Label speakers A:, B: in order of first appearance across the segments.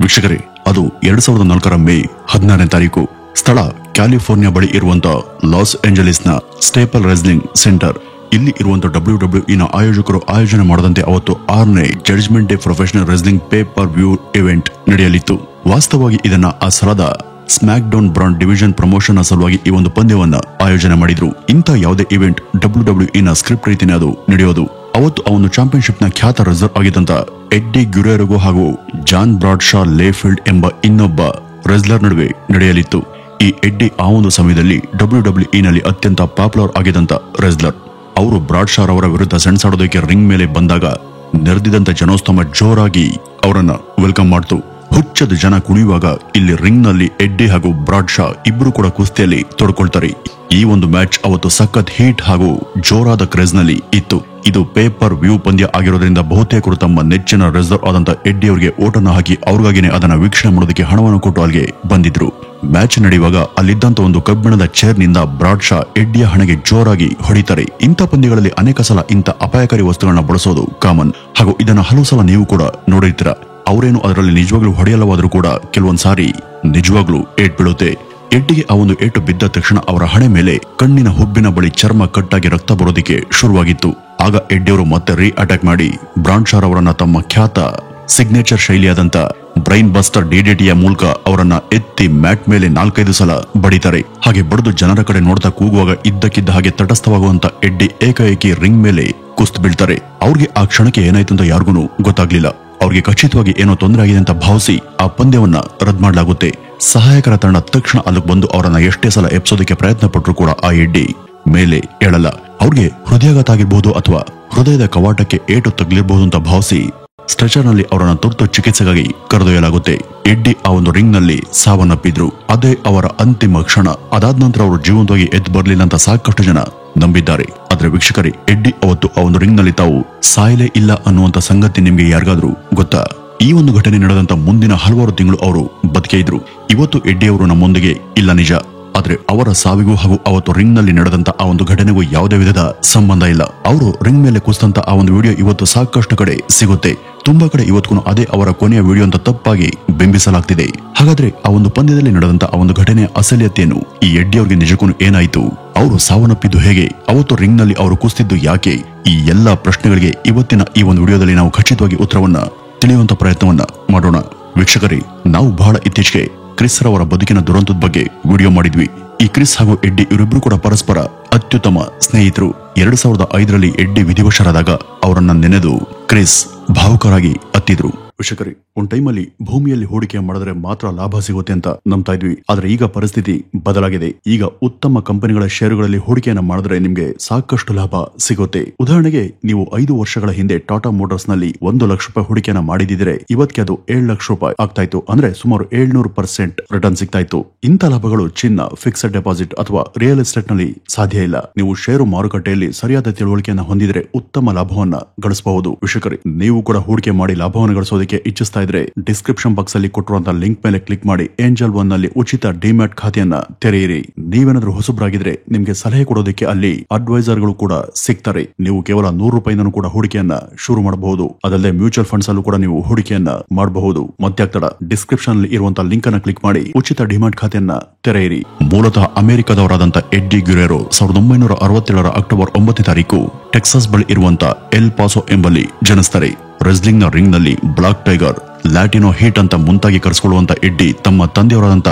A: ವೀಕ್ಷಕರೇ, ಅದು 2004 ಮೇ 16ನೇ ತಾರೀಕು. ಸ್ಥಳ ಕ್ಯಾಲಿಫೋರ್ನಿಯಾ ಬಳಿ ಇರುವಂತಹ ಲಾಸ್ ಏಂಜಲೀಸ್ನ ಸ್ಟೇಪಲ್ ರೆಸ್ಲಿಂಗ್ ಸೆಂಟರ್. ಇಲ್ಲಿ ಇರುವಂತಹ WWE ನ ಆಯೋಜಕರು ಆಯೋಜನೆ ಮಾಡದಂತೆ ಅವತ್ತು 6ನೇ judgment day professional wrestling pay per view event ನಡೆಯಲಿತ್ತು. ವಾಸ್ತವವಾಗಿ ಇದನ್ನ ಆ ಸ್ಥಳದ smack down brand division promotion ಸಲುವಾಗಿ ಈ ಒಂದು ಪಂದ್ಯವನ್ನ ಆಯೋಜನೆ ಮಾಡಿದ್ರು. ಇಂಥ ಯಾವುದೇ ಇವೆಂಟ್ WWE ನ ಸ್ಕ್ರಿಪ್ಟ್ ರೀತಿನೇ ಅದು ನಡೆಯೋದು. ಅವತ್ತು ಆ ಒಂದು ಚಾಂಪಿಯನ್ಶಿಪ್ ನ ಖ್ಯಾತ ರೆಸ್ಲರ್ ಆಗಿದ್ದಂತ ಎಡ್ಡಿ ಗ್ಯುರೆರೋ ಹಾಗೂ ಜಾನ್ ಬ್ರಾಡ್ಶಾ ಲೇಫೀಲ್ಡ್ ಎಂಬ ಇನ್ನೊಬ್ಬ ರೆಸ್ಲರ್ ನಡುವೆ ನಡೆಯಲಿತ್ತು. ಈ ಎಡ್ಡಿ ಆ ಒಂದು ಸಮಯದಲ್ಲಿ WWE ನಲ್ಲಿ ಅತ್ಯಂತ ಪಾಪ್ಯುಲರ್ ಆಗಿದ್ದಂತ ರೆಸ್ಲರ್. ಅವರು ಬ್ರಾಡ್ಶಾರ್ ಅವರ ವಿರುದ್ಧ ಸೆಣಸಾಡೋದಕ್ಕೆ ರಿಂಗ್ ಮೇಲೆ ಬಂದಾಗ ನೆರೆದಿದ್ದಂತ ಜನೋಸ್ತಮ ಜೋರಾಗಿ ಅವರನ್ನ ವೆಲ್ಕಮ್ ಮಾಡ್ತು. ಹುಚ್ಚದ ಜನ ಕುಣಿಯುವಾಗ ಇಲ್ಲಿ ರಿಂಗ್ ನಲ್ಲಿ ಎಡ್ಡಿ ಹಾಗೂ ಬ್ರಾಡ್ಶಾ ಇಬ್ರು ಕೂಡ ಕುಸ್ತಿಯಲ್ಲಿ ತೊಡ್ಕೊಳ್ತಾರೆ. ಈ ಒಂದು ಮ್ಯಾಚ್ ಅವತ್ತು ಸಖತ್ ಹೀಟ್ ಹಾಗೂ ಜೋರಾದ ಕ್ರೇಜ್ ನಲ್ಲಿ ಇತ್ತು. ಇದು ಪೇಪರ್ ವ್ಯೂ ಪಂದ್ಯ ಆಗಿರೋದ್ರಿಂದ ಬಹುತೇಕರು ತಮ್ಮ ನೆಚ್ಚಿನ ರೆಸ್ಲರ್ ಆದಂತ ಎಡ್ಡಿ ಅವರಿಗೆ ಓಟನ್ನು ಹಾಕಿ ಅವ್ರಿಗಾಗಿನೇ ಅದನ್ನ ವೀಕ್ಷಣೆ ಮಾಡೋದಕ್ಕೆ ಹಣವನ್ನು ಕೊಟ್ಟು ಅಲ್ಲಿಗೆ ಬಂದಿದ್ರು. ಮ್ಯಾಚ್ ನಡೆಯುವಾಗ ಅಲ್ಲಿದ್ದಂತ ಒಂದು ಕಬ್ಬಿಣದ ಚೇರ್ ನಿಂದ ಬ್ರಾಡ್ಶಾ ಎಡ್ಡಿಯ ಹಣೆಗೆ ಜೋರಾಗಿ ಹೊಡಿತಾರೆ. ಇಂಥ ಪಂದ್ಯಗಳಲ್ಲಿ ಅನೇಕ ಸಲ ಇಂಥ ಅಪಾಯಕಾರಿ ವಸ್ತುಗಳನ್ನ ಬಳಸೋದು ಕಾಮನ್ ಹಾಗೂ ಇದನ್ನ ಹಲವು ಸಲ ನೀವು ಕೂಡ ನೋಡಿರ್ತೀರ. ಅವರೇನು ಅದರಲ್ಲಿ ನಿಜವಾಗ್ಲೂ ಹೊಡೆಯಲ್ಲವಾದ್ರೂ ಕೂಡ ಕೆಲವೊಂದ್ ಸಾರಿ ನಿಜವಾಗ್ಲೂ ಏಟ್ ಬೀಳುತ್ತೆ. ಎಡ್ಡಿಗೆ ಆ ಒಂದು ಏಟು ಬಿದ್ದ ತಕ್ಷಣ ಅವರ ಹಣೆ ಮೇಲೆ ಕಣ್ಣಿನ ಹುಬ್ಬಿನ ಬಳಿ ಚರ್ಮ ಕಟ್ಟಾಗಿ ರಕ್ತ ಬರೋದಿಕ್ಕೆ ಶುರುವಾಗಿತ್ತು. ಆಗ ಎಡ್ಡಿಯವರು ಮತ್ತೆ ರೀ ಅಟ್ಯಾಕ್ ಮಾಡಿ ಬ್ರಾಡ್ಶಾರ್ ಅವರನ್ನ ತಮ್ಮ ಖ್ಯಾತ ಸಿಗ್ನೇಚರ್ ಶೈಲಿಯಾದಂತ ಬ್ರೈನ್ ಬಸ್ಟರ್ ಡಿಡಿಟಿಯ ಮೂಲಕ ಅವರನ್ನ ಎತ್ತಿ ಮ್ಯಾಟ್ ಮೇಲೆ 4-5 ಸಲ ಬಡಿತಾರೆ. ಹಾಗೆ ಬಡಿದು ಜನರ ಕಡೆ ನೋಡ್ತಾ ಕೂಗುವಾಗ ಇದ್ದಕ್ಕಿದ್ದ ಹಾಗೆ ತಟಸ್ಥವಾಗುವಂತ ಎಡ್ಡಿ ಏಕಾಏಕಿ ರಿಂಗ್ ಮೇಲೆ ಕುಸ್ತು ಬೀಳ್ತಾರೆ. ಅವ್ರಿಗೆ ಆ ಕ್ಷಣಕ್ಕೆ ಏನಾಯ್ತು ಅಂತ ಯಾರಿಗೂ ಗೊತ್ತಾಗ್ಲಿಲ್ಲ. ಅವ್ರಿಗೆ ಖಚಿತವಾಗಿ ಏನೋ ತೊಂದರೆ ಆಗಿದೆ ಅಂತ ಭಾವಿಸಿ ಆ ಪಂದ್ಯವನ್ನ ರದ್ದು ಮಾಡಲಾಗುತ್ತೆ. ಸಹಾಯಕರ ತಂಡ ತಕ್ಷಣ ಅಲ್ಲಿಗೆ ಬಂದು ಅವರನ್ನ ಎಷ್ಟೇ ಸಲ ಎಪ್ಸೋದಕ್ಕೆ ಪ್ರಯತ್ನ ಪಟ್ಟರು ಕೂಡ ಆ ಎಡ್ಡಿ ಮೇಲೆ ಏಳಲ್ಲ. ಅವ್ರಿಗೆ ಹೃದಯಾಘಾತ ಆಗಿರ್ಬಹುದು ಅಥವಾ ಹೃದಯದ ಕವಾಟಕ್ಕೆ ಏಟು ತಗ್ಲಿರಬಹುದು ಅಂತ ಭಾವಿಸಿ ಸ್ಟ್ರೆಚರ್ ನಲ್ಲಿ ಅವರನ್ನ ತುರ್ತು ಚಿಕಿತ್ಸೆಗಾಗಿ ಕರೆದೊಯ್ಯಲಾಗುತ್ತೆ. ಎಡ್ಡಿ ಆ ಒಂದು ರಿಂಗ್ ನಲ್ಲಿ ಸಾವನ್ನಪ್ಪಿದ್ರು. ಅದೇ ಅವರ ಅಂತಿಮ ಕ್ಷಣ. ಅದಾದ ನಂತರ ಅವರು ಜೀವಂತವಾಗಿ ಎದ್ದು ಬರಲಿಲ್ಲ ಅಂತ ಸಾಕಷ್ಟು ಜನ ನಂಬಿದ್ದಾರೆ. ಆದ್ರೆ ವೀಕ್ಷಕರೇ, ಎಡ್ಡಿ ಅವತ್ತು ಆ ಒಂದು ರಿಂಗ್ ನಲ್ಲಿ ತಾವು ಸಾಯಲೇ ಇಲ್ಲ ಅನ್ನುವಂತ ಸಂಗತಿ ನಿಮ್ಗೆ ಯಾರಿಗಾದ್ರೂ ಗೊತ್ತಾ? ಈ ಒಂದು ಘಟನೆ ನಡೆದಂತ ಮುಂದಿನ ಹಲವಾರು ತಿಂಗಳು ಅವರು ಬದುಕೇ ಇದ್ರು. ಇವತ್ತು ಎಡ್ಡಿ ಅವರು ನಮ್ಮೊಂದಿಗೆ ಇಲ್ಲ ನಿಜ, ಆದ್ರೆ ಅವರ ಸಾವಿಗೂ ಹಾಗೂ ಅವತ್ತು ರಿಂಗ್ ನಲ್ಲಿ ನಡೆದಂತ ಆ ಒಂದು ಘಟನೆಗೂ ಯಾವುದೇ ವಿಧದ ಸಂಬಂಧ ಇಲ್ಲ. ಅವರು ರಿಂಗ್ ಮೇಲೆ ಕುಸಿದಂತ ಆ ಒಂದು ವಿಡಿಯೋ ಇವತ್ತು ಸಾಕಷ್ಟು ಕಡೆ ಸಿಗುತ್ತೆ. ತುಂಬಾ ಕಡೆ ಇವತ್ತು ಅದೇ ಅವರ ಕೊನೆಯ ವಿಡಿಯೋ ಅಂತ ತಪ್ಪಾಗಿ ಬಿಂಬಿಸಲಾಗ್ತಿದೆ. ಹಾಗಾದ್ರೆ ಆ ಒಂದು ಪಂದ್ಯದಲ್ಲಿ ನಡೆದಂತ ಆ ಒಂದು ಘಟನೆಯ ಅಸಲಿಯತ್ತೇನು? ಈ ಎಡ್ಡಿ ಅವರಿಗೆ ನಿಜಕ್ಕೂ ಏನಾಯ್ತು? ಅವರು ಸಾವನ್ನಪ್ಪಿದ್ದು ಹೇಗೆ? ಅವತ್ತು ರಿಂಗ್ ನಲ್ಲಿ ಅವರು ಕುಸಿದಿದ್ದು ಯಾಕೆ? ಈ ಎಲ್ಲಾ ಪ್ರಶ್ನೆಗಳಿಗೆ ಇವತ್ತಿನ ಈ ಒಂದು ವಿಡಿಯೋದಲ್ಲಿ ನಾವು ಖಚಿತವಾಗಿ ಉತ್ತರವನ್ನ ತಿಳಿಯುವಂತ ಪ್ರಯತ್ನವನ್ನ ಮಾಡೋಣ. ವೀಕ್ಷಕರೇ, ನಾವು ಬಹಳ ಇತ್ತೀಚೆಗೆ ಕ್ರಿಸ್ ರವರ ಬದುಕಿನ ದುರಂತದ ಬಗ್ಗೆ ವಿಡಿಯೋ ಮಾಡಿದ್ವಿ. ಈ ಕ್ರಿಸ್ ಹಾಗೂ ಎಡ್ಡಿ ಇವರಿಬ್ರು ಕೂಡ ಪರಸ್ಪರ ಅತ್ಯುತ್ತಮ ಸ್ನೇಹಿತರು. 2005ರಲ್ಲಿ ಎಡ್ಡಿ ವಿಧಿವಶರಾದಾಗ ಅವರನ್ನ ನೆನೆದು ಕ್ರಿಸ್ ಭಾವುಕರಾಗಿ ಅತ್ತಿದ್ರು. ವೀಕ್ಷಕರೇ, ಒಂದ್ ಟೈಮಲ್ಲಿ ಭೂಮಿಯಲ್ಲಿ ಹೂಡಿಕೆ ಮಾಡಿದ್ರೆ ಮಾತ್ರ ಲಾಭ ಸಿಗುತ್ತೆ ಅಂತ ನಂಬ್ತಾ ಇದ್ವಿ. ಆದ್ರೆ ಈಗ ಪರಿಸ್ಥಿತಿ ಬದಲಾಗಿದೆ. ಈಗ ಉತ್ತಮ ಕಂಪನಿಗಳ ಷೇರುಗಳಲ್ಲಿ ಹೂಡಿಕೆಯನ್ನ ಮಾಡಿದ್ರೆ ನಿಮ್ಗೆ ಸಾಕಷ್ಟು ಲಾಭ ಸಿಗುತ್ತೆ. ಉದಾಹರಣೆಗೆ, ನೀವು 5 ವರ್ಷಗಳ ಹಿಂದೆ ಟಾಟಾ ಮೋಟಾರ್ಸ್ ನಲ್ಲಿ 1 ಲಕ್ಷ ರೂಪಾಯಿ ಹೂಡಿಕೆಯನ್ನ ಮಾಡಿದಿದ್ರೆ ಇವತ್ತಿಗೆ ಅದು 7 ಲಕ್ಷ ರೂಪಾಯಿ ಆಗ್ತಾ ಇತ್ತು. ಅಂದ್ರೆ ಸುಮಾರು 700% ರಿಟರ್ನ್ ಸಿಗ್ತಾ ಇತ್ತು. ಇಂಥ ಲಾಭಗಳು ಚಿನ್ನ, ಫಿಕ್ಸ್ಡ್ ಡೆಪಾಸಿಟ್ ಅಥವಾ ರಿಯಲ್ ಎಸ್ಟೇಟ್ ನಲ್ಲಿ ಸಾಧ್ಯ ಇಲ್ಲ. ನೀವು ಷೇರು ಮಾರುಕಟ್ಟೆಯಲ್ಲಿ ಸರಿಯಾದ ತಿಳುವಳಿಕೆಯನ್ನ ಹೊಂದಿದ್ರೆ ಉತ್ತಮ ಲಾಭವನ್ನ ಗಳಿಸಬಹುದು. ವೀಕ್ಷಕರೇ, ನೀವು ಕೂಡ ಹೂಡಿಕೆ ಮಾಡಿ ಲಾಭವನ್ನು ಗಳಿಸೋದಕ್ಕೆ ಇಚ್ಛಿಸ್ತಾ ಇದ್ರೆ ಡಿಸ್ಕ್ರಿಪ್ಷನ್ ಬಾಕ್ಸ್ ಅಲ್ಲಿ ಕೊಟ್ಟಿರುವಂತಹ ಲಿಂಕ್ ಮೇಲೆ ಕ್ಲಿಕ್ ಮಾಡಿ ಏಂಜಲ್ ಒನ್ ನಲ್ಲಿ ಉಚಿತ ಡಿಮ್ಯಾಟ್ ಖಾತೆಯನ್ನ ತೆರೆಯಿರಿ. ನೀವೇನಾದ್ರೂ ಹೊಸಬ್ರಾಗಿದ್ರೆ ನಿಮ್ಗೆ ಸಲಹೆ ಕೊಡೋದಕ್ಕೆ ಅಲ್ಲಿ ಅಡ್ವೈಸರ್ ಗಳು ಕೂಡ ಸಿಗ್ತಾರೆ. ನೀವು ಕೇವಲ 100 ರೂಪಾಯಿನೂ ಕೂಡ ಹೂಡಿಕೆಯನ್ನ ಶುರು ಮಾಡಬಹುದು. ಅದಲ್ಲದೆ ಮ್ಯೂಚುವಲ್ ಫಂಡ್ಸ್ ಅಲ್ಲೂ ಕೂಡ ನೀವು ಹೂಡಿಕೆಯನ್ನ ಮಾಡಬಹುದು. ಮತ್ಯಾಗ್ತಡ, ಡಿಸ್ಕ್ರಿಪ್ಷನ್ ಅಲ್ಲಿ ಇರುವಂತಹ ಲಿಂಕ್ ಅನ್ನ ಕ್ಲಿಕ್ ಮಾಡಿ ಉಚಿತ ಡಿಮ್ಯಾಟ್ ಖಾತೆಯನ್ನ ತೆರೆಯಿರಿ. ಮೂಲತಃ ಅಮೆರಿಕದವರಾದಂತ ಎಡ್ಡಿ ಗ್ಯುರೆರೋ 1967ರ ಅಕ್ಟೋಬರ್ 9ನೇ ತಾರೀಕು ಟೆಕ್ಸಾಸ್ ಬಳಿ ಇರುವಂತ ಎಲ್ ಪಾಸೋ ಎಂಬಲ್ಲಿ ಜನಿಸ್ತಾರೆ. ರೆಸ್ಲಿಂಗ್ ನ ರಿಂಗ್ ನಲ್ಲಿ ಬ್ಲಾಕ್ ಟೈಗರ್, ಲ್ಯಾಟಿನೋ ಹೀಟ್ ಅಂತ ಮುಂತಾಗಿ ಕರೆಸಿಕೊಳ್ಳುವಂತ ಎಡ್ಡಿ ತಮ್ಮ ತಂದೆಯವರಾದಂತ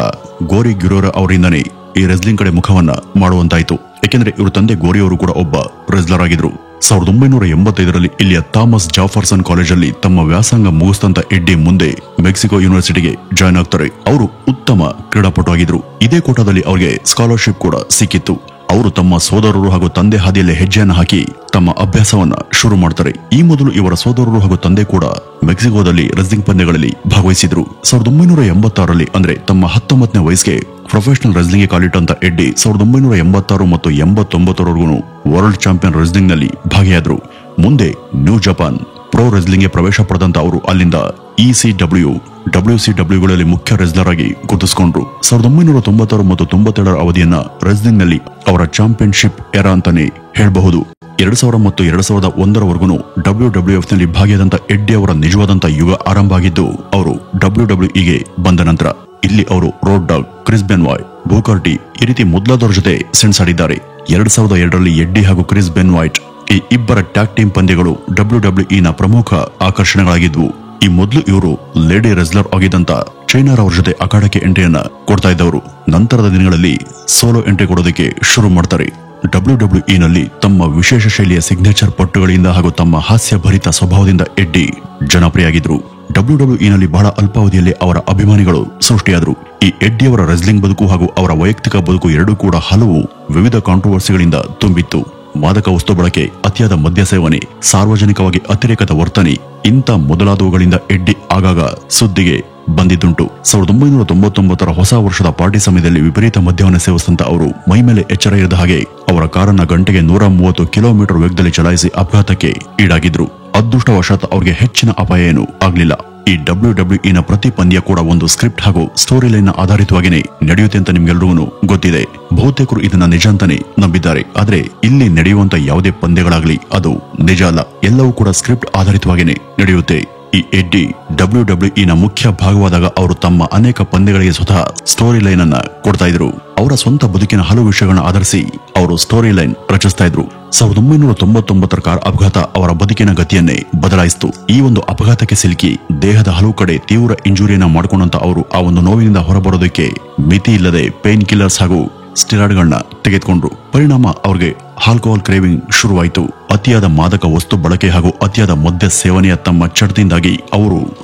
A: ಗೋರಿ ಗ್ಯುರೆರೋ ಅವರಿಂದನೇ ಈ ರೆಸ್ಲಿಂಗ್ ಕಡೆ ಮುಖವನ್ನ ಮಾಡುವಂತಾಯ್ತು. ಯಾಕೆಂದ್ರೆ ಇವರು ತಂದೆ ಗೋರಿಯವರು ಕೂಡ ಒಬ್ಬ ರೆಸ್ಲರ್ ಆಗಿದ್ರು. 1985ರಲ್ಲಿ ಇಲ್ಲಿಯ ಥಾಮಸ್ ಜಾಫರ್ಸನ್ ಕಾಲೇಜಲ್ಲಿ ತಮ್ಮ ವ್ಯಾಸಂಗ ಮುಗಿಸಿದಂತ ಎಡ್ಡಿ ಮುಂದೆ ಮೆಕ್ಸಿಕೋ ಯೂನಿವರ್ಸಿಟಿಗೆ ಜಾಯ್ನ್ ಆಗ್ತಾರೆ. ಅವರು ಉತ್ತಮ ಕ್ರೀಡಾಪಟು ಆಗಿದ್ರು. ಇದೇ ಕೋಟಾದಲ್ಲಿ ಅವರಿಗೆ ಸ್ಕಾಲರ್ಶಿಪ್ ಕೂಡ ಸಿಕ್ಕಿತ್ತು. ಅವರು ತಮ್ಮ ಸೋದರರು ಹಾಗೂ ತಂದೆ ಹಾದಿಯಲ್ಲಿ ಹೆಜ್ಜೆಯನ್ನು ಹಾಕಿ ತಮ್ಮ ಅಭ್ಯಾಸವನ್ನ ಶುರು ಮಾಡ್ತಾರೆ. ಈ ಮೊದಲು ಇವರ ಸೋದರರು ಹಾಗೂ ತಂದೆ ಕೂಡ ಮೆಕ್ಸಿಕೋದಲ್ಲಿ ರೆಸ್ಲಿಂಗ್ ಪಂದ್ಯಗಳಲ್ಲಿ ಭಾಗವಹಿಸಿದ್ರು. 1986ರಲ್ಲಿ ಅಂದ್ರೆ ತಮ್ಮ 19ನೇ ವಯಸ್ಸಿಗೆ ಪ್ರೊಫೆಷನಲ್ ರೆಸ್ಲಿಂಗ್ ಕಾಲಿಟ್ಟಂತ ಎಡ್ಡಿ 1986 ಮತ್ತು 89ರವರೆಗೂ ವರ್ಲ್ಡ್ ಚಾಂಪಿಯನ್ ರೆಸ್ಲಿಂಗ್ ನಲ್ಲಿ ಭಾಗಿಯಾದ್ರು. ಮುಂದೆ ನ್ಯೂ ಜಪಾನ್ ಪ್ರೋ ರೆಸ್ಲಿಂಗ್ಗೆ ಪ್ರವೇಶ ಪಡೆದಂತ ಅವರು ಅಲ್ಲಿಂದ ECW, WCWಗಳಲ್ಲಿ ಮುಖ್ಯ ರೆಸ್ಲರ್ ಆಗಿ ಗುರುತಿಸಿಕೊಂಡ್ರು. 1996 ಮತ್ತು 97ರ ಅವಧಿಯನ್ನ ರೆಸ್ಲಿಂಗ್ ನಲ್ಲಿ ಅವರ ಚಾಂಪಿಯನ್ಶಿಪ್ ಎರಾ ಅಂತಾನೆ ಹೇಳಬಹುದು. 2000 ಮತ್ತು 2001 WWF ನಲ್ಲಿ ಭಾಗಿಯಾದಂತ ಎಡ್ಡಿ ಅವರ ನಿಜವಾದಂತ ಯುಗ ಆರಂಭ ಆಗಿದ್ದು ಅವರು WWEಗೆ ಬಂದ ನಂತರ. ಇಲ್ಲಿ ಅವರು Road Dog, Chris Benoit, Booker T ಈ ರೀತಿ ಮೊದಲಾದವರ ಜೊತೆ ಸೆಣಸಾಡಿದ್ದಾರೆ. 2002ರಲ್ಲಿ ಎಡ್ಡಿ ಹಾಗೂ ಕ್ರಿಸ್ ಬೆನ್ವಾಯ್ಟ್ ಈ ಇಬ್ಬರ ಟ್ಯಾಗ್ ಟೀಮ್ ಪಂದ್ಯಗಳು WWE ನ ಪ್ರಮುಖ ಆಕರ್ಷಣೆಗಳಾಗಿದ್ವು. ಈ ಮೊದಲು ಇವರು ಲೇಡಿ ರೆಸ್ಲರ್ ಆಗಿದ್ದಂತ ಚೈನಾರ್ ಅವರ ಜೊತೆ ಅಖಾಡಕ್ಕೆ ಎಂಟ್ರಿಯನ್ನ ಕೊಡ್ತಾ ಇದ್ದವರು. ನಂತರದ ದಿನಗಳಲ್ಲಿ ಸೋಲೋ ಎಂಟ್ರಿ ಕೊಡೋದಕ್ಕೆ ಶುರು ಮಾಡ್ತಾರೆ. WWE ನಲ್ಲಿ ತಮ್ಮ ವಿಶೇಷ ಶೈಲಿಯ ಸಿಗ್ನೇಚರ್ ಪಟ್ಟುಗಳಿಂದ ಹಾಗೂ ತಮ್ಮ ಹಾಸ್ಯಭರಿತ ಸ್ವಭಾವದಿಂದ ಎಡ್ಡಿ ಜನಪ್ರಿಯಾಗಿದ್ರು. WWE ನಲ್ಲಿ ಬಹಳ ಅಲ್ಪಾವಧಿಯಲ್ಲಿ ಅವರ ಅಭಿಮಾನಿಗಳು ಸೃಷ್ಟಿಯಾದರು. ಈ ಎಡ್ಡಿ ಅವರ ರೆಸ್ಲಿಂಗ್ ಬದುಕು ಹಾಗೂ ಅವರ ವೈಯಕ್ತಿಕ ಬದುಕು ಎರಡೂ ಕೂಡ ಹಲವು ವಿವಿಧ ಕಾಂಟ್ರವರ್ಸಿಗಳಿಂದ ತುಂಬಿತ್ತು. ಮಾದಕ ವಸ್ತು ಬಳಕೆ, ಅತಿಯಾದ ಮದ್ಯ ಸೇವನೆ, ಸಾರ್ವಜನಿಕವಾಗಿ ಅತಿರೇಕದ ವರ್ತನೆ ಇಂಥ ಮೊದಲಾದವುಗಳಿಂದ ಎಡ್ಡಿ ಆಗಾಗ ಸುದ್ದಿಗೆ ಬಂದಿದ್ದುಂಟು. 1999ರ ಹೊಸ ವರ್ಷದ ಪಾರ್ಟಿ ಸಮಯದಲ್ಲಿ ವಿಪರೀತ ಮದ್ಯವನ್ನು ಸೇವಿಸಿದಂತ ಅವರು ಮೈಮೇಲೆ ಎಚ್ಚರ ಇರದ ಹಾಗೆ ಅವರ ಕಾರನ್ನ ಗಂಟೆಗೆ 130 ಕಿಲೋಮೀಟರ್ ವೇಗದಲ್ಲಿ ಚಲಾಯಿಸಿ ಅಪಘಾತಕ್ಕೆ ಈಡಾಗಿದ್ರು. ಅದೃಷ್ಟವಶಾತ್ ಅವ್ರಿಗೆ ಹೆಚ್ಚಿನ ಅಪಾಯ ಏನೂ ಆಗ್ಲಿಲ್ಲ. ಈ WWE ನ ಪ್ರತಿ ಪಂದ್ಯ ಕೂಡ ಒಂದು ಸ್ಕ್ರಿಪ್ಟ್ ಹಾಗೂ ಸ್ಟೋರಿ ಲೈನ್ ನ ಆಧಾರಿತವಾಗಿಯೇ ನಡೆಯುತ್ತೆ ಅಂತ ನಿಮ್ಗೆಲ್ರಿಗೂ ಗೊತ್ತಿದೆ. ಬಹುತೇಕರು ಇದನ್ನ ನಿಜ ಅಂತಾನೆ ನಂಬಿದ್ದಾರೆ. ಆದ್ರೆ ಇಲ್ಲಿ ನಡೆಯುವಂತ ಯಾವುದೇ ಪಂದ್ಯಗಳಾಗ್ಲಿ ಅದು ನಿಜ ಅಲ್ಲ, ಎಲ್ಲವೂ ಕೂಡ ಸ್ಕ್ರಿಪ್ಟ್ ಆಧಾರಿತವಾಗಿಯೇ ನಡೆಯುತ್ತೆ. ಈ ಎಡ್ಡಿ WWE ನ ಮುಖ್ಯ ಭಾಗವಾದಾಗ ಅವರು ತಮ್ಮ ಅನೇಕ ಪಂದ್ಯಗಳಿಗೆ ಸ್ವತಃ ಸ್ಟೋರಿ ಲೈನ್ ಅನ್ನ ಕೊಡ್ತಾ ಇದ್ರು. ಅವರ ಸ್ವಂತ ಬದುಕಿನ ಹಲವು ವಿಷಯಗಳನ್ನ ಆಧರಿಸಿ ಅವರು ಸ್ಟೋರಿ ಲೈನ್ ರಚಿಸ್ತಾ ಇದ್ರು. 1999ರ ಕಾರ್ ಅಪಘಾತ ಅವರ ಬದುಕಿನ ಗತಿಯನ್ನೇ ಬದಲಾಯಿಸಿತು. ಈ ಒಂದು ಅಪಘಾತಕ್ಕೆ ಸಿಲುಕಿ ದೇಹದ ಹಲವು ಕಡೆ ತೀವ್ರ ಇಂಜುರಿಯನ್ನ ಮಾಡಿಕೊಂಡಂತ ಅವರು ಆ ಒಂದು ನೋವಿನಿಂದ ಹೊರಬರೋದಕ್ಕೆ ಮಿತಿ ಇಲ್ಲದೆ ಪೇನ್ ಕಿಲ್ಲರ್ಸ್ ಹಾಗೂ ಸ್ಟಿರಾಯ್ಡ್ಗಳನ್ನ ತೆಗೆದುಕೊಂಡ್ರು. ಪರಿಣಾಮ ಅವ್ರಿಗೆ ಆಲ್ಕೋಹಾಲ್ ಕ್ರೇವಿಂಗ್ ಶುರುವಾಯಿತು. ಅತಿಯಾದ ಮಾದಕ ವಸ್ತು ಬಳಕೆ ಹಾಗೂ ಅತಿಯಾದ ಮದ್ಯ ಸೇವನೆಯ ತಮ್ಮ ಚಟದಿಂದಾಗಿ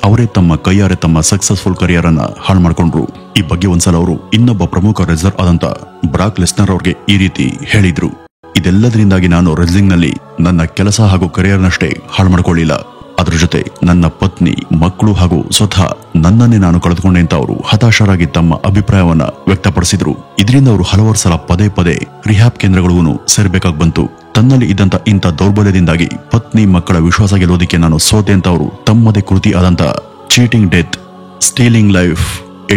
A: ಅವರೇ ತಮ್ಮ ಕೈಯಾರೆ ತಮ್ಮ ಸಕ್ಸಸ್ಫುಲ್ ಕರಿಯರ್ ಅನ್ನ ಹಾಳು ಮಾಡಿಕೊಂಡ್ರು. ಈ ಬಗ್ಗೆ ಒಂದ್ಸಲ ಅವರು ಇನ್ನೊಬ್ಬ ಪ್ರಮುಖ ರೆಸ್ಲರ್ ಆದಂತ ಬ್ರಾಕ್ ಲೆಸ್ನರ್ ಅವ್ರಿಗೆ ಈ ರೀತಿ ಹೇಳಿದ್ರು, ಇದೆಲ್ಲದರಿಂದಾಗಿ ನಾನು ರೆಸ್ಲಿಂಗ್ ನಲ್ಲಿ ನನ್ನ ಕೆಲಸ ಹಾಗೂ ಕರಿಯರ್ನಷ್ಟೇ ಹಾಳು ಮಾಡಿಕೊಳ್ಳಿಲ್ಲ, ಅದರ ಜೊತೆ ನನ್ನ ಪತ್ನಿ, ಮಕ್ಕಳು ಹಾಗೂ ಸ್ವತಃ ನನ್ನನ್ನೇ ನಾನು ಕಳೆದುಕೊಂಡೆ ಅಂತ ಅವರು ಹತಾಶರಾಗಿ ತಮ್ಮ ಅಭಿಪ್ರಾಯವನ್ನ ವ್ಯಕ್ತಪಡಿಸಿದ್ರು. ಇದರಿಂದ ಅವರು ಹಲವಾರು ಸಲ ಪದೇ ಪದೇ ರಿಹ್ಯಾಬ್ ಕೇಂದ್ರಗಳಿಗೂ ಸೇರ್ಬೇಕಾಗಿ ಬಂತು. ತನ್ನಲ್ಲಿ ಇದ್ದಂತ ಇಂಥ ದೌರ್ಬಲ್ಯದಿಂದಾಗಿ ಪತ್ನಿ ಮಕ್ಕಳ ವಿಶ್ವಾಸ ಗೆಲ್ಲೋದಕ್ಕೆ ನಾನು ಸೋತೆ ಅಂತ ಅವರು ತಮ್ಮದೇ ಕೃತಿ ಆದಂತ cheating death, stealing life,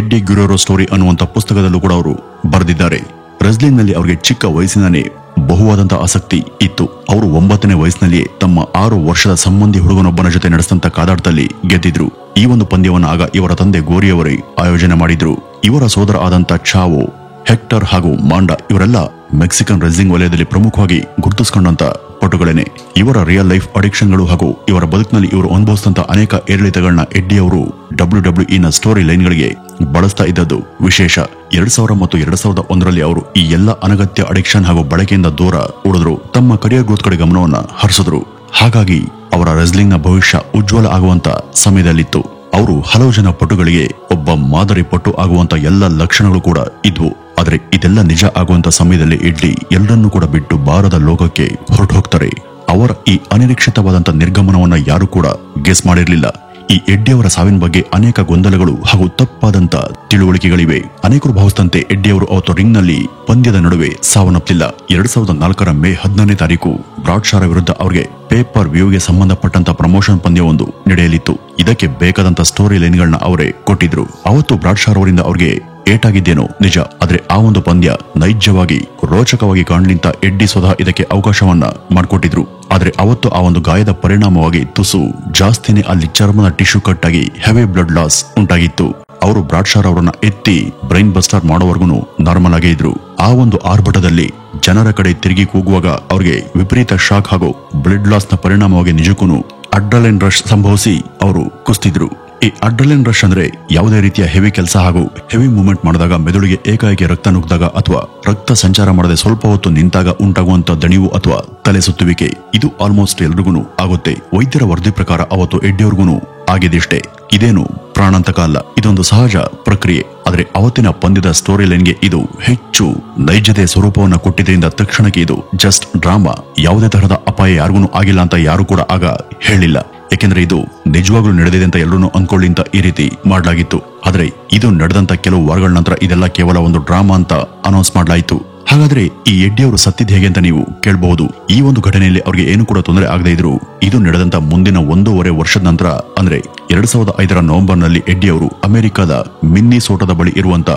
A: Eddie Guerrero story ಅನ್ನುವಂತ ಪುಸ್ತಕದಲ್ಲೂ ಕೂಡ ಅವರು ಬರೆದಿದ್ದಾರೆ. ರೆಸ್ಲಿಂಗ್ ನಲ್ಲಿ ಅವರಿಗೆ ಚಿಕ್ಕ ವಯಸ್ಸಿನೇ ಬಹುವಾದಂತಹ ಆಸಕ್ತಿ ಇತ್ತು. ಅವರು 9ನೇ ವಯಸ್ಸಿನಲ್ಲಿಯೇ ತಮ್ಮ 6 ವರ್ಷದ ಸಂಬಂಧಿ ಹುಡುಗನೊಬ್ಬನ ಜೊತೆ ನಡೆಸಿದಂತ ಕಾದಾಟದಲ್ಲಿ ಗೆದ್ದಿದ್ರು. ಈ ಒಂದು ಪಂದ್ಯವನ್ನು ಆಗ ಇವರ ತಂದೆ ಗೋರಿಯವರೇ ಆಯೋಜನೆ ಮಾಡಿದ್ರು. ಇವರ ಸೋದರ ಆದಂತ ಚಾವೋ, ಹೆಕ್ಟರ್ ಹಾಗೂ ಮಾಂಡಾ ಇವರೆಲ್ಲ ಮೆಕ್ಸಿಕನ್ ರೆಸ್ಲಿಂಗ್ ವಲಯದಲ್ಲಿ ಪ್ರಮುಖವಾಗಿ ಗುರುತಿಸಿಕೊಂಡಂತ ಪಟುಗಳೇನೆ. ಇವರ ರಿಯಲ್ ಲೈಫ್ ಅಡಿಕ್ಷನ್ಗಳು ಹಾಗೂ ಇವರ ಬದುಕಿನಲ್ಲಿ ಇವರು ಅನುಭವಿಸಿದಂತ ಅನೇಕ ಏರಿಳಿತಗಳನ್ನ ಎಡ್ಡಿ ಅವರು WWE ನ ಸ್ಟೋರಿ ಲೈನ್ಗಳಿಗೆ ಬಳಸ್ತಾ ಇದ್ದದ್ದು ವಿಶೇಷ. 2000 ಮತ್ತು 2001ರಲ್ಲಿ ಅವರು ಈ ಎಲ್ಲ ಅನಗತ್ಯ ಅಡಿಕ್ಷನ್ ಹಾಗೂ ಬಳಕೆಯಿಂದ ದೂರ ಉಳಿದ್ರು. ತಮ್ಮ ಕರಿಯರ್ ಗ್ರೋತ್ ಕಡೆ ಗಮನವನ್ನ ಹರಿಸಿದ್ರು. ಹಾಗಾಗಿ ಅವರ ರೆಸ್ಲಿಂಗ್ ನ ಭವಿಷ್ಯ ಉಜ್ವಲ ಆಗುವಂತ ಸಮಯದಲ್ಲಿತ್ತು. ಅವರು ಹಲವು ಜನ ಪಟುಗಳಿಗೆ ಒಬ್ಬ ಮಾದರಿ ಪಟು ಆಗುವಂತ ಎಲ್ಲ ಲಕ್ಷಣಗಳು ಕೂಡ ಇದ್ವು. ಆದ್ರೆ ಇದೆಲ್ಲ ನಿಜ ಆಗುವಂತ ಸಮಯದಲ್ಲಿ ಎಡ್ಡಿ ಎಲ್ಲರನ್ನೂ ಕೂಡ ಬಿಟ್ಟು ಬಾರದ ಲೋಕಕ್ಕೆ ಹೊರಟು ಹೋಗ್ತಾರೆ. ಅವರ ಈ ಅನಿರೀಕ್ಷಿತವಾದಂತ ನಿರ್ಗಮನವನ್ನ ಯಾರು ಕೂಡ ಗೆಸ್ ಮಾಡಿರ್ಲಿಲ್ಲ. ಈ ಎಡ್ಡಿ ಅವರ ಸಾವಿನ ಬಗ್ಗೆ ಅನೇಕ ಗೊಂದಲಗಳು ಹಾಗೂ ತಪ್ಪಾದಂತ ತಿಳುವಳಿಕೆಗಳಿವೆ. ಅನೇಕರು ಭಾವಿಸಿದಂತೆ ಎಡ್ಡಿ ಅವರು ಅವತ್ತು ರಿಂಗ್ ನಲ್ಲಿ ಪಂದ್ಯದ ನಡುವೆ ಸಾವನ್ನಪ್ಪಿಲ್ಲ. 2004ರ ಮೇ 14ನೇ ತಾರೀಕು ಬ್ರಾಡ್ಶಾರ ವಿರುದ್ಧ ಅವರಿಗೆ ಪೇಪರ್ ವ್ಯೂಗೆ ಸಂಬಂಧಪಟ್ಟಂತ ಪ್ರಮೋಷನ್ ಪಂದ್ಯವೊಂದು ನಡೆಯಲಿತ್ತು. ಇದಕ್ಕೆ ಬೇಕಾದಂತ ಸ್ಟೋರಿ ಲೈನ್ಗಳನ್ನ ಅವರೇ ಕೊಟ್ಟಿದ್ರು. ಅವತ್ತು ಬ್ರಾಡ್ಶಾರ್ ಅವರಿಂದ ಅವ್ರಿಗೆ ಏಟಾಗಿದ್ದೇನೋ ನಿಜ, ಆದ್ರೆ ಆ ಒಂದು ಪಂದ್ಯ ನೈಜವಾಗಿ ರೋಚಕವಾಗಿ ಕಾಣಲಿಂತ ಎಡ್ಡಿ ಸ್ವತಃ ಇದಕ್ಕೆ ಅವಕಾಶವನ್ನ ಮಾಡಿಕೊಟ್ಟಿದ್ರು. ಆದ್ರೆ ಅವತ್ತು ಆ ಒಂದು ಗಾಯದ ಪರಿಣಾಮವಾಗಿ ತುಸು ಜಾಸ್ತಿನೇ ಅಲ್ಲಿ ಚರ್ಮದ ಟಿಶ್ಯೂ ಕಟ್ ಆಗಿ ಹೆವಿ ಬ್ಲಡ್ ಲಾಸ್ ಉಂಟಾಗಿತ್ತು. ಅವರು ಬ್ರಾಡ್ಶಾರ್ ಅವರನ್ನ ಎತ್ತಿ ಬ್ರೈನ್ ಬಸ್ಟರ್ ಮಾಡೋವರೆಗೂ ನಾರ್ಮಲ್ ಆಗೇ ಇದ್ರು. ಆ ಒಂದು ಆರ್ಭಟದಲ್ಲಿ ಜನರ ಕಡೆ ತಿರುಗಿ ಕೂಗುವಾಗ ಅವ್ರಿಗೆ ವಿಪರೀತ ಶಾಕ್ ಹಾಗೂ ಬ್ಲಡ್ ಲಾಸ್ ನ ಪರಿಣಾಮವಾಗಿ ನಿಜಕ್ಕೂ ಅಡ್ರಲೈನ್ ರಶ್ ಸಂಭವಿಸಿ ಅವರು ಕುಸ್ತಿದ್ರು. ಈ ಅಡ್ರಲೈನ್ ರಶ್ ಅಂದ್ರೆ ಯಾವುದೇ ರೀತಿಯ ಹೆವಿ ಕೆಲಸ ಹಾಗೂ ಹೆವಿ ಮೂವ್ಮೆಂಟ್ ಮಾಡಿದಾಗ ಮೆದುಳಿಗೆ ಏಕಾಏಕಿ ರಕ್ತ ನುಗ್ಗಿದಾಗ ಅಥವಾ ರಕ್ತ ಸಂಚಾರ ಮಾಡದೆ ಸ್ವಲ್ಪ ಹೊತ್ತು ನಿಂತಾಗ ಉಂಟಾಗುವಂತ ದಣಿವು ಅಥವಾ ತಲೆ ಸುತ್ತುವಿಕೆ. ಇದು ಆಲ್ಮೋಸ್ಟ್ ಎಲ್ರಿಗೂ ಆಗುತ್ತೆ. ವೈದ್ಯರ ವರದಿ ಪ್ರಕಾರ ಅವತ್ತು ಎಡ್ಡಿಯವ್ರಿಗೂ ಆಗಿದಿಷ್ಟೇ. ಇದೇನು ಪ್ರಾಣಾಂತಕ ಅಲ್ಲ, ಇದೊಂದು ಸಹಜ ಪ್ರಕ್ರಿಯೆ. ಆದ್ರೆ ಅವತ್ತಿನ ಪಂದ್ಯದ ಸ್ಟೋರಿ ಲೈನ್ಗೆ ಇದು ಹೆಚ್ಚು ನೈಜತೆಯ ಸ್ವರೂಪವನ್ನ ಕೊಟ್ಟಿದ್ದರಿಂದ ತಕ್ಷಣಕ್ಕೆ ಇದು ಜಸ್ಟ್ ಡ್ರಾಮಾ, ಯಾವುದೇ ತರಹದ ಅಪಾಯ ಯಾರಿಗೂ ಆಗಿಲ್ಲ ಅಂತ ಯಾರು ಕೂಡ ಆಗ ಹೇಳಿಲ್ಲ. ಯಾಕೆಂದ್ರೆ ಇದು ನಿಜವಾಗ್ಲೂ ನಡೆದಿದೆ ಅಂತ ಎಲ್ಲರೂ ಅನ್ಕೊಳ್ಳಿ ಅಂತ ಈ ರೀತಿ ಮಾಡಲಾಗಿತ್ತು. ಆದ್ರೆ ಇದು ನಡೆದಂತ ಕೆಲವು ವಾರಗಳ ನಂತರ ಇದೆಲ್ಲ ಕೇವಲ ಒಂದು ಡ್ರಾಮಾ ಅಂತ ಅನೌನ್ಸ್ ಮಾಡಲಾಯಿತು. ಹಾಗಾದ್ರೆ ಈ ಎಡ್ಡಿ ಅವರು ಸತ್ತಿದ್ ಹೇಗೆ ಅಂತ ನೀವು ಕೇಳಬಹುದು. ಈ ಒಂದು ಘಟನೆಯಲ್ಲಿ ಅವ್ರಿಗೆ ಏನು ಕೂಡ ತೊಂದರೆ ಆಗದೇ ಇದ್ರು ಇದು ನಡೆದಂತ ಮುಂದಿನ 1.5 ವರ್ಷದ ನಂತರ ಅಂದ್ರೆ 2005ರ ನವೆಂಬರ್ನಲ್ಲಿ ಎಡ್ಡಿ ಅವರು ಅಮೆರಿಕದ ಮಿನ್ನಿಸೋಟದ ಬಳಿ ಇರುವಂತ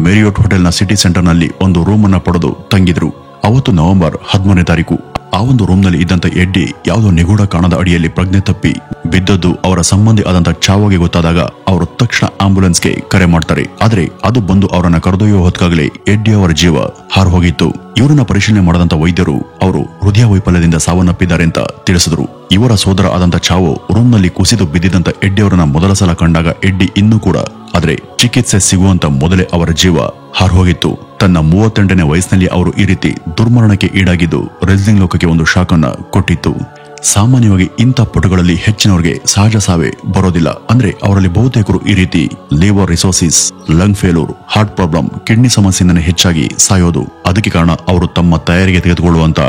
A: ಮೆರಿಯೋಟ್ ಹೋಟೆಲ್ನ ಸಿಟಿ ಸೆಂಟರ್ ನಲ್ಲಿ ಒಂದು ರೂಮ್ ಅನ್ನ ಪಡೆದು ತಂಗಿದ್ರು. ಅವತ್ತು ನವೆಂಬರ್ 13ನೇ ತಾರೀಕು ಆ ಒಂದು ರೂಮ್ ನಲ್ಲಿ ಇದ್ದಂತ ಎಡ್ಡಿ ಯಾವುದೋ ನಿಗೂಢ ಕಾಣದ ಅಡಿಯಲ್ಲಿ ಪ್ರಜ್ಞೆ ತಪ್ಪಿ ಬಿದ್ದದ್ದು ಅವರ ಸಂಬಂಧಿ ಆದಂತ ಚಾವೋಗೆ ಗೊತ್ತಾದಾಗ ಅವರು ತಕ್ಷಣ ಆಂಬ್ಯುಲೆನ್ಸ್ಗೆ ಕರೆ ಮಾಡ್ತಾರೆ. ಆದ್ರೆ ಅದು ಬಂದು ಅವರನ್ನ ಕರೆದೊಯ್ಯುವ ಹೊತ್ತಿಗಾಗಲೇ ಎಡ್ಡಿ ಅವರ ಜೀವ ಹಾರು ಹೋಗಿತ್ತು. ಇವರನ್ನ ಪರಿಶೀಲನೆ ಮಾಡದಂತ ವೈದ್ಯರು ಅವರು ಹೃದಯ ವೈಫಲ್ಯದಿಂದ ಸಾವನ್ನಪ್ಪಿದ್ದಾರೆ ಅಂತ ತಿಳಿಸಿದ್ರು. ಇವರ ಸೋದರ ಆದಂತ ಚಾವೋ ರೂಮ್ ನಲ್ಲಿ ಕುಸಿದು ಬಿದ್ದಿದ್ದಂತ ಎಡ್ಡಿ ಅವರನ್ನ ಮೊದಲ ಸಲ ಕಂಡಾಗ ಎಡ್ಡಿ ಇನ್ನೂ ಕೂಡ ಆದ್ರೆ ಚಿಕಿತ್ಸೆ ಸಿಗುವಂತ ಮೊದಲೇ ಅವರ ಜೀವ ಹಾರು ಹೋಗಿತ್ತು. ತನ್ನ 38ನೇ ವಯಸ್ಸಿನಲ್ಲಿ ಅವರು ಈ ರೀತಿ ದುರ್ಮರಣಕ್ಕೆ ಈಡಾಗಿದ್ದು ರೆಸ್ಲಿಂಗ್ ಲೋಕಕ್ಕೆ ಒಂದು ಶಾಕ್ ಅನ್ನ ಕೊಟ್ಟಿತ್ತು. ಸಾಮಾನ್ಯವಾಗಿ ಇಂಥ ಪಟುಗಳಲ್ಲಿ ಹೆಚ್ಚಿನವರಿಗೆ ಸಹಜ ಸಾವೇ ಬರೋದಿಲ್ಲ. ಅಂದ್ರೆ ಅವರಲ್ಲಿ ಬಹುತೇಕರು ಈ ರೀತಿ liver cirrhosis, lung failure, heart problem, kidney ಸಮಸ್ಯೆಯಿಂದನೇ ಹೆಚ್ಚಾಗಿ ಸಾಯೋದು. ಅದಕ್ಕೆ ಕಾರಣ ಅವರು ತಮ್ಮ ತಯಾರಿಗೆ ತೆಗೆದುಕೊಳ್ಳುವಂತ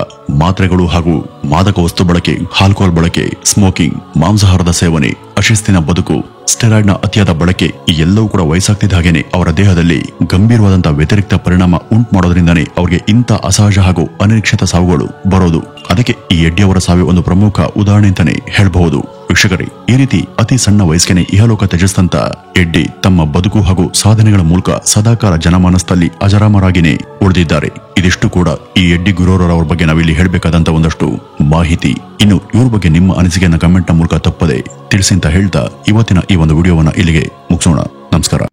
A: ಮಾತ್ರೆಗಳು ಹಾಗೂ ಮಾದಕ ವಸ್ತು ಬಳಕೆ, ಆಲ್ಕೋಹಾಲ್ ಬಳಕೆ, ಸ್ಮೋಕಿಂಗ್, ಮಾಂಸಾಹಾರದ ಸೇವನೆ, ಅಶಿಸ್ತಿನ ಬದುಕು, ಸ್ಟೆರಾಯ್ಡ್ನ ಅತಿಯಾದ ಬಳಕೆ ಈ ಎಲ್ಲವೂ ಕೂಡ ವಯಸ್ಸಾಗ್ತಿದ್ದ ಹಾಗೇನೆ ಅವರ ದೇಹದಲ್ಲಿ ಗಂಭೀರವಾದಂತಹ ವ್ಯತಿರಿಕ್ತ ಪರಿಣಾಮ ಉಂಟು ಮಾಡೋದ್ರಿಂದಾನೇ ಅವರಿಗೆ ಇಂಥ ಅಸಹಜ ಹಾಗೂ ಅನಿರೀಕ್ಷಿತ ಸಾವುಗಳು ಬರೋದು. ಅದಕ್ಕೆ ಈ ಎಡ್ಡಿ ಅವರ ಸಾವಿಗೆ ಒಂದು ಪ್ರಮುಖ ಉದಾಹರಣೆ ಅಂತಾನೆ ಹೇಳಬಹುದು. ವೀಕ್ಷಕರೇ, ಈ ರೀತಿ ಅತಿ ಸಣ್ಣ ವಯಸ್ಸಿಗೆ ಇಹಲೋಕ ತ್ಯಜಿಸಿದಂತ ಎಡ್ಡಿ ತಮ್ಮ ಬದುಕು ಹಾಗೂ ಸಾಧನೆಗಳ ಮೂಲಕ ಸದಾಕಾಲ ಜನಮಾನಸದಲ್ಲಿ ಅಜರಾಮರಾಗಿನೇ ಉಳಿದಿದ್ದಾರೆ. ಇದಿಷ್ಟು ಕೂಡ ಈ ಎಡ್ಡಿ ಗುರೋರವರ ಬಗ್ಗೆ ನಾವಿಲ್ಲಿ ಹೇಳಬೇಕಾದಂತ ಒಂದಷ್ಟು ಮಾಹಿತಿ. ಇನ್ನು ಇವ್ರ ಬಗ್ಗೆ ನಿಮ್ಮ ಅನಿಸಿಕೆಯನ್ನ ಕಮೆಂಟ್ ನ ಮೂಲಕ ತಪ್ಪದೆ ತಿಳಿಸಿ ಅಂತ ಹೇಳ್ತಾ ಇವತ್ತಿನ ಈ ಒಂದು ವಿಡಿಯೋವನ್ನ ಇಲ್ಲಿಗೆ ಮುಗಿಸೋಣ. ನಮಸ್ಕಾರ.